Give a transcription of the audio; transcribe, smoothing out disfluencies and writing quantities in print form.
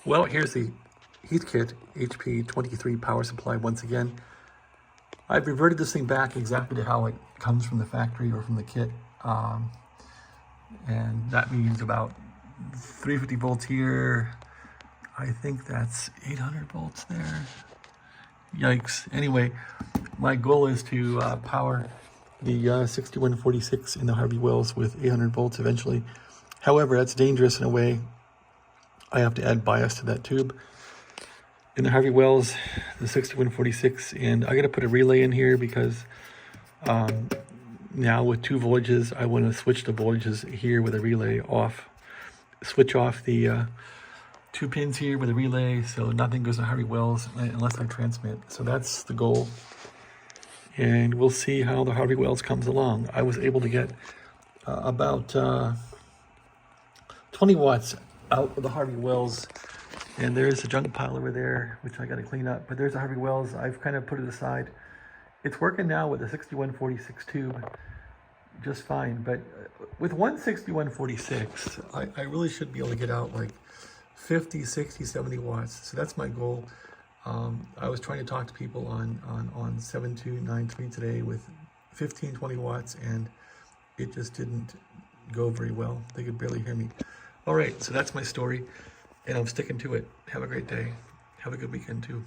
Well, here's the Heathkit HP-23 power supply once again. I've reverted this thing back exactly to how it comes from the factory or from the kit. And that means about 350 volts here. I think that's 800 volts there. Yikes. Anyway, my goal is to power the 6146 in the Harvey Wells with 800 volts eventually. However, that's dangerous in a way. I have to add bias to that tube. In the Harvey Wells, the 6146, and I got to put a relay in here because now with 2 voltages, I want to switch the voltages here with a relay off. Switch off the 2 pins here with a relay so nothing goes to Harvey Wells unless I transmit. So that's the goal. And we'll see how the Harvey Wells comes along. I was able to get about 20 watts out of the Harvey Wells. And there's a junk pile over there, which I got to clean up. But there's the Harvey Wells. I've kind of put it aside. It's working now with the 6146 tube just fine. But with one 6146, I really should be able to get out like 50, 60, 70 watts. So that's my goal. I was trying to talk to people on 7293 today with 15, 20 watts, and it just didn't go very well. They could barely hear me. All right, so that's my story, and I'm sticking to it. Have a great day. Have a good weekend too.